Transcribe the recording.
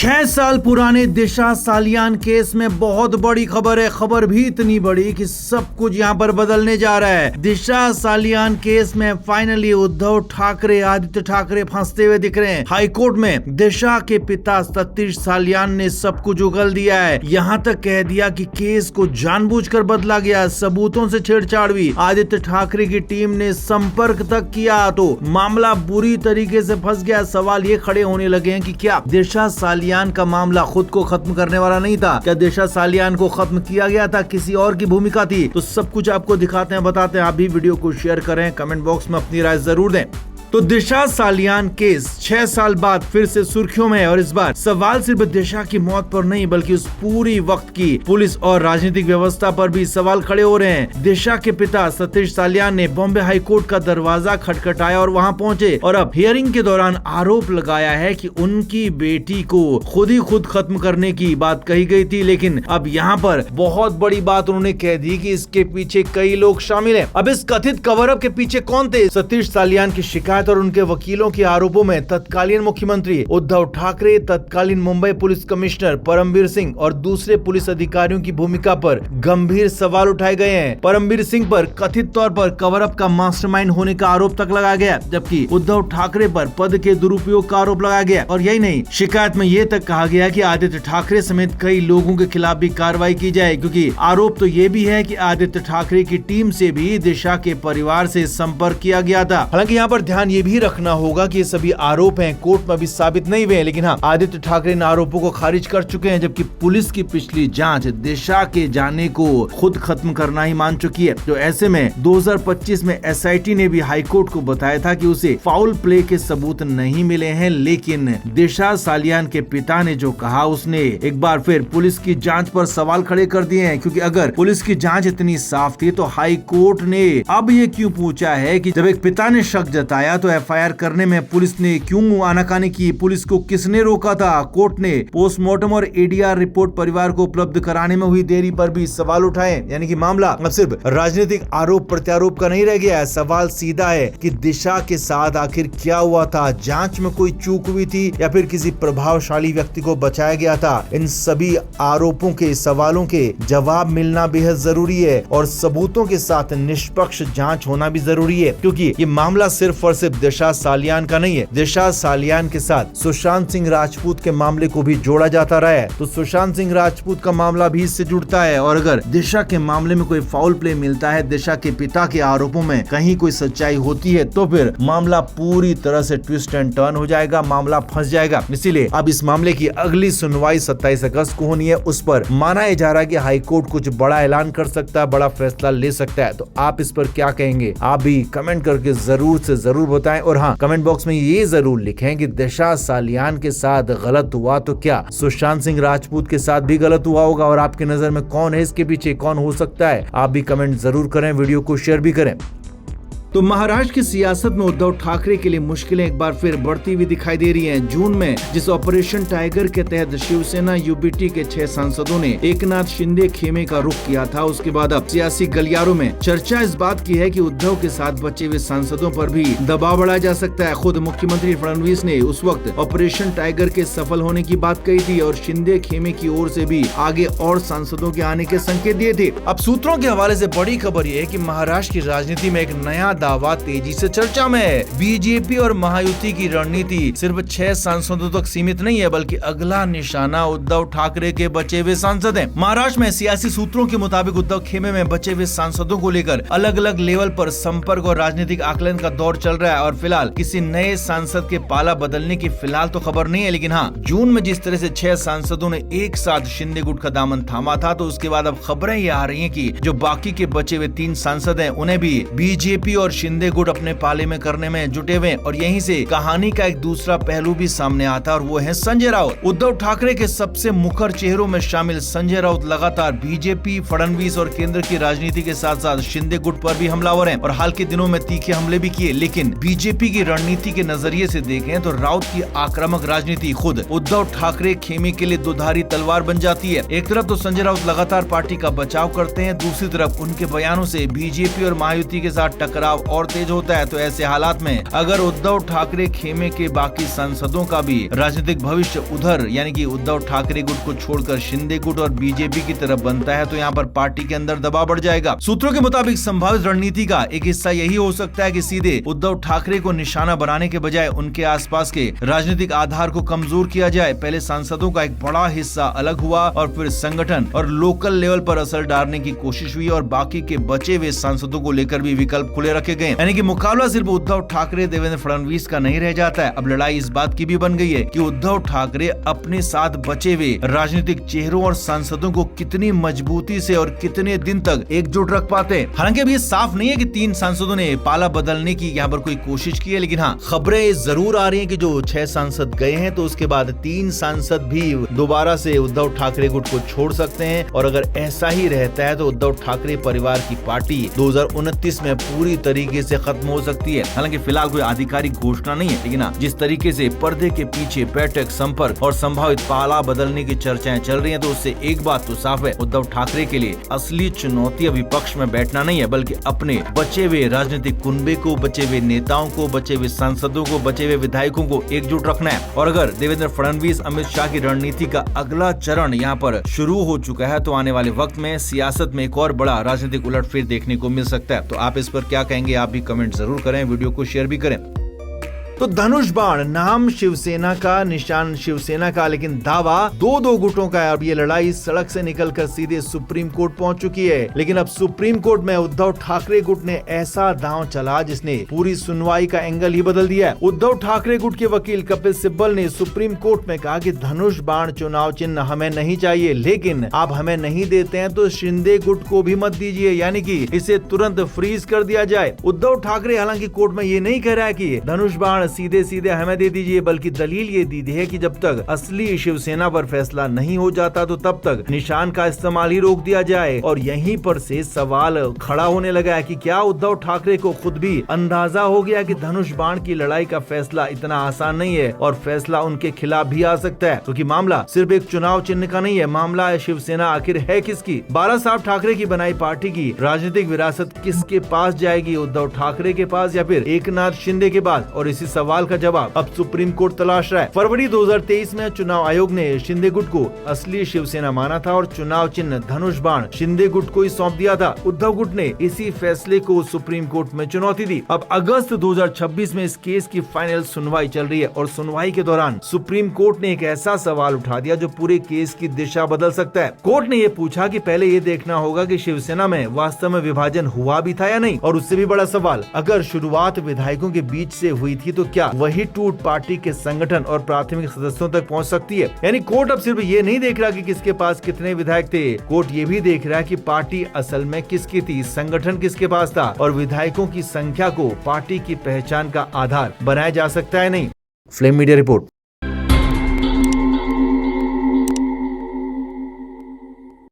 6 साल पुराने दिशा सालियान केस में बहुत बड़ी खबर है। खबर भी इतनी बड़ी कि सब कुछ यहाँ पर बदलने जा रहा है। दिशा सालियान केस में फाइनली उद्धव ठाकरे, आदित्य ठाकरे फंसते हुए दिख रहे हैं। हाईकोर्ट में दिशा के पिता सतीश सालियान ने सब कुछ उगल दिया है। यहाँ तक कह दिया कि केस को जानबूझकर बदला गया, सबूतों से छेड़छाड़ हुई। आदित्य ठाकरे की टीम ने संपर्क तक किया तो मामला बुरी तरीके से फंस गया। सवाल ये खड़े होने लगे हैं कि क्या दिशा सालियान का मामला खुद को खत्म करने वाला नहीं था? क्या दिशा सालियान को खत्म किया गया था? किसी और की भूमिका थी? तो सब कुछ आपको दिखाते हैं, बताते हैं। आप भी वीडियो को शेयर करें, कमेंट बॉक्स में अपनी राय जरूर दें। तो दिशा सालियान केस 6 साल बाद फिर से सुर्खियों में है और इस बार सवाल सिर्फ दिशा की मौत पर नहीं बल्कि उस पूरी वक्त की पुलिस और राजनीतिक व्यवस्था पर भी सवाल खड़े हो रहे हैं। दिशा के पिता सतीश सालियान ने बॉम्बे हाई कोर्ट का दरवाजा खटखटाया और वहां पहुंचे और अब हियरिंग के दौरान आरोप लगाया है कि उनकी बेटी को खुद खत्म करने की बात कही गई थी। लेकिन अब यहाँ पर बहुत बड़ी बात उन्होंने कह दी कि इसके पीछे कई लोग शामिल हैं। अब इस कथित कवर अप के पीछे कौन थे? सतीश सालियान की शिकायत और उनके वकीलों के आरोपों में तत्कालीन मुख्यमंत्री उद्धव ठाकरे, तत्कालीन मुंबई पुलिस कमिश्नर परमबीर सिंह और दूसरे पुलिस अधिकारियों की भूमिका पर गंभीर सवाल उठाए गए हैं। परमबीर सिंह पर कथित तौर पर कवर अप का मास्टरमाइंड होने का आरोप तक लगाया गया, जबकि उद्धव ठाकरे पर पद के दुरुपयोग का आरोप लगाया गया। और यही नहीं, शिकायत में ये तक कहा गया कि आदित्य ठाकरे समेत कई लोगों के खिलाफ भी कार्रवाई की जाए, क्योंकि आरोप तो ये भी है कि आदित्य ठाकरे की टीम से भी दिशा के परिवार से संपर्क किया गया था। हालांकि यहाँ पर ध्यान ये भी रखना होगा कि ये सभी आरोप हैं, कोर्ट में अभी साबित नहीं हुए हैं, लेकिन हाँ, आदित्य ठाकरे इन आरोपों को खारिज कर चुके हैं, जबकि पुलिस की पिछली जांच दिशा के जाने को खुद खत्म करना ही मान चुकी है। तो ऐसे में 2025 में एसआईटी ने भी हाईकोर्ट को बताया था कि उसे फाउल प्ले के सबूत नहीं मिले हैं, लेकिन दिशा सालियान के पिता ने जो कहा उसने एक बार फिर पुलिस की जांच पर सवाल खड़े कर दिए हैं। क्योंकि अगर पुलिस की जांच इतनी साफ थी तो हाई कोर्ट ने अब ये क्यों पूछा है कि जब एक पिता ने शक जताया तो एफआईआर करने में पुलिस ने क्यों आनाकानी की? पुलिस को किसने रोका था? कोर्ट ने पोस्टमार्टम और एडीआर रिपोर्ट परिवार को उपलब्ध कराने में हुई देरी पर भी सवाल उठाए। यानी कि मामला अब सिर्फ राजनीतिक आरोप प्रत्यारोप का नहीं रह गया है। सवाल सीधा है कि दिशा के साथ आखिर क्या हुआ था? जांच में कोई चूक हुई थी या फिर किसी प्रभावशाली व्यक्ति को बचाया गया था? इन सभी आरोपों के सवालों के जवाब मिलना बेहद जरूरी है और सबूतों के साथ निष्पक्ष जांच होना भी जरूरी है, क्योंकि ये मामला सिर्फ और सिर्फ दिशा सालियान का नहीं है। दिशा सालियान के साथ सुशांत सिंह राजपूत के मामले को भी जोड़ा जाता रहा है, तो सुशांत सिंह राजपूत का मामला भी इससे जुड़ता है। और अगर दिशा के मामले में कोई फाउल प्ले मिलता है, दिशा के पिता के आरोपों में कहीं कोई सच्चाई होती है, तो फिर मामला पूरी तरह से ट्विस्ट एंड टर्न हो जाएगा, मामला फंस जाएगा। इसीलिए अब इस मामले की अगली सुनवाई 27 अगस्त को होनी है। उस पर माना जा रहा है कि हाईकोर्ट कुछ बड़ा ऐलान कर सकता है, बड़ा फैसला ले सकता है। तो आप इस पर क्या कहेंगे? आप भी कमेंट करके जरूर से जरूर बताएं। और हाँ, कमेंट बॉक्स में ये जरूर लिखें कि दिशा सालियान के साथ गलत हुआ तो क्या सुशांत सिंह राजपूत के साथ भी गलत हुआ होगा? और आपकी नजर में कौन है इसके पीछे, कौन हो सकता है? आप भी कमेंट जरूर करें, वीडियो को शेयर भी करें। तो महाराष्ट्र की सियासत में उद्धव ठाकरे के लिए मुश्किलें एक बार फिर बढ़ती हुई दिखाई दे रही हैं। जून में जिस ऑपरेशन टाइगर के तहत शिवसेना यूबीटी के 6 सांसदों ने एकनाथ शिंदे खेमे का रुख किया था, उसके बाद अब सियासी गलियारों में चर्चा इस बात की है कि उद्धव के साथ बचे हुए सांसदों पर भी दबाव बढ़ाया जा सकता है। खुद मुख्यमंत्री फडणवीस ने उस वक्त ऑपरेशन टाइगर के सफल होने की बात कही थी और शिंदे खेमे की ओर से भी आगे और सांसदों के आने के संकेत दिए थे। अब सूत्रों के हवाले से बड़ी खबर ये है कि महाराष्ट्र की राजनीति में एक नया दावा तेजी से चर्चा में है। बीजेपी और महायुति की रणनीति सिर्फ 6 सांसदों तक सीमित नहीं है, बल्कि अगला निशाना उद्धव ठाकरे के बचे हुए सांसद हैं। महाराष्ट्र में सियासी सूत्रों के मुताबिक उद्धव खेमे में बचे हुए सांसदों को लेकर अलग अलग लेवल पर संपर्क और राजनीतिक आकलन का दौर चल रहा है और फिलहाल किसी नए सांसद के पाला बदलने की फिलहाल तो खबर नहीं है। लेकिन हाँ, जून में जिस तरह से 6 सांसदों ने एक साथ शिंदे गुट का दामन थामा था, तो उसके बाद अब खबरें ये आ रही है कि जो बाकी के बचे हुए 3 सांसद हैं उन्हें भी बीजेपी और शिंदे गुट अपने पाले में करने में जुटे हुए। और यहीं से कहानी का एक दूसरा पहलू भी सामने आता है और वो है संजय राउत। उद्धव ठाकरे के सबसे मुखर चेहरों में शामिल संजय राउत लगातार बीजेपी, फडणवीस और केंद्र की राजनीति के साथ साथ शिंदे गुट पर भी हमलावर हैं और हाल के दिनों में तीखे हमले भी किए। लेकिन बीजेपी की रणनीति के नजरिए से देखें तो राउत की आक्रामक राजनीति खुद उद्धव ठाकरे खेमे के लिए दुधारी तलवार बन जाती है। एक तरफ तो संजय राउत लगातार पार्टी का बचाव करते हैं, दूसरी तरफ उनके बयानों से बीजेपी और महायुति के साथ टकराव बदलाव और तेज होता है। तो ऐसे हालात में अगर उद्धव ठाकरे खेमे के बाकी सांसदों का भी राजनीतिक भविष्य उधर यानी कि उद्धव ठाकरे गुट को छोड़कर शिंदे गुट और बीजेपी की तरफ बनता है तो यहाँ पर पार्टी के अंदर दबाव बढ़ जाएगा। सूत्रों के मुताबिक संभावित रणनीति का एक हिस्सा यही हो सकता है कि सीधे उद्धव ठाकरे को निशाना बनाने के बजाय उनके आसपास के राजनीतिक आधार को कमजोर किया जाए। पहले सांसदों का एक बड़ा हिस्सा अलग हुआ और फिर संगठन और लोकल लेवल पर असर डालने की कोशिश हुई और बाकी के बचे हुए सांसदों को लेकर भी विकल्प खुले रखे गए। यानी कि मुकाबला सिर्फ उद्धव ठाकरे देवेंद्र फडणवीस का नहीं रह जाता है। अब लड़ाई इस बात की भी बन गई है कि उद्धव ठाकरे अपने साथ बचे हुए राजनीतिक चेहरों और सांसदों को कितनी मजबूती से और कितने दिन तक एकजुट रख पाते हैं। हालांकि अभी ये साफ नहीं है कि 3 सांसदों ने पाला बदलने की यहाँ पर कोई कोशिश की है, लेकिन हाँ खबरें जरूर आ रही हैं कि जो 6 सांसद गए हैं तो उसके बाद 3 सांसद भी दोबारा से उद्धव ठाकरे गुट को छोड़ सकते हैं और अगर ऐसा ही रहता है तो उद्धव ठाकरे परिवार की पार्टी 2029 में पूरी तरीके से खत्म हो सकती है। हालांकि फिलहाल कोई आधिकारिक घोषणा नहीं है, लेकिन जिस तरीके से पर्दे के पीछे बैठक, संपर्क और संभावित पाला बदलने की चर्चाएं चल रही हैं तो उससे एक बात तो साफ है, उद्धव ठाकरे के लिए असली चुनौती अभी विपक्ष में बैठना नहीं है बल्कि अपने बचे हुए राजनीतिक कुनबे को, बचे हुए नेताओं को, बचे हुए सांसदों को, बचे हुए विधायकों को एकजुट रखना है। और अगर देवेंद्र फडणवीस अमित शाह की रणनीति का अगला चरण यहाँ पर शुरू हो चुका है तो आने वाले वक्त में सियासत में एक और बड़ा राजनीतिक उलटफेर देखने को मिल सकता है। तो आप इस पर क्या कहेंगे, आप भी कमेंट जरूर करें, वीडियो को शेयर भी करें। तो धनुष बाण नाम शिवसेना का, निशान शिवसेना का, लेकिन दावा दो गुटों का है। अब ये लड़ाई सड़क से निकलकर सीधे सुप्रीम कोर्ट पहुंच चुकी है, लेकिन अब सुप्रीम कोर्ट में उद्धव ठाकरे गुट ने ऐसा दांव चला जिसने पूरी सुनवाई का एंगल ही बदल दिया है। उद्धव ठाकरे गुट के वकील कपिल सिब्बल ने सुप्रीम कोर्ट में कहा कि धनुष बाण चुनाव चिन्ह हमें नहीं चाहिए, लेकिन आप हमें नहीं देते हैं तो शिंदे गुट को भी मत दीजिए, यानी कि इसे तुरंत फ्रीज कर दिया जाए। उद्धव ठाकरे हालांकि कोर्ट में ये नहीं कह रहा है कि धनुष बाण सीधे सीधे हमें दे दीजिए, बल्कि दलील ये दी है कि जब तक असली शिवसेना पर फैसला नहीं हो जाता तो तब तक निशान का इस्तेमाल ही रोक दिया जाए। और यहीं पर से सवाल खड़ा होने लगा है कि क्या उद्धव ठाकरे को खुद भी अंदाजा हो गया कि धनुष बाण की लड़ाई का फैसला इतना आसान नहीं है और फैसला उनके खिलाफ भी आ सकता है, क्योंकि मामला सिर्फ एक चुनाव चिन्ह का नहीं है, मामला है शिवसेना आखिर है किसकी। बाला साहब ठाकरे की बनाई पार्टी की राजनीतिक विरासत किसके पास जाएगी, उद्धव ठाकरे के पास या फिर एकनाथ शिंदे के पास। और इसी सवाल का जवाब अब सुप्रीम कोर्ट तलाश रहा है। फरवरी 2023 में चुनाव आयोग ने शिंदे गुट को असली शिवसेना माना था और चुनाव चिन्ह धनुष बाण शिंदे गुट को ही सौंप दिया था। उद्धव गुट ने इसी फैसले को सुप्रीम कोर्ट में चुनौती दी। अब अगस्त 2026 में इस केस की फाइनल सुनवाई चल रही है और सुनवाई के दौरान सुप्रीम कोर्ट ने एक ऐसा सवाल उठा दिया जो पूरे केस की दिशा बदल सकता है। कोर्ट ने ये पूछा कि पहले ये देखना होगा कि शिवसेना में वास्तव में विभाजन हुआ भी था या नहीं, और उससे भी बड़ा सवाल, अगर शुरुआत विधायकों के बीच से हुई थी तो क्या वही टूट पार्टी के संगठन और प्राथमिक सदस्यों तक पहुंच सकती है। यानी कोर्ट अब सिर्फ ये नहीं देख रहा कि किसके पास कितने विधायक थे, कोर्ट ये भी देख रहा है कि पार्टी असल में किसकी थी, संगठन किसके पास था और विधायकों की संख्या को पार्टी की पहचान का आधार बनाया जा सकता है नहीं। Flame media report.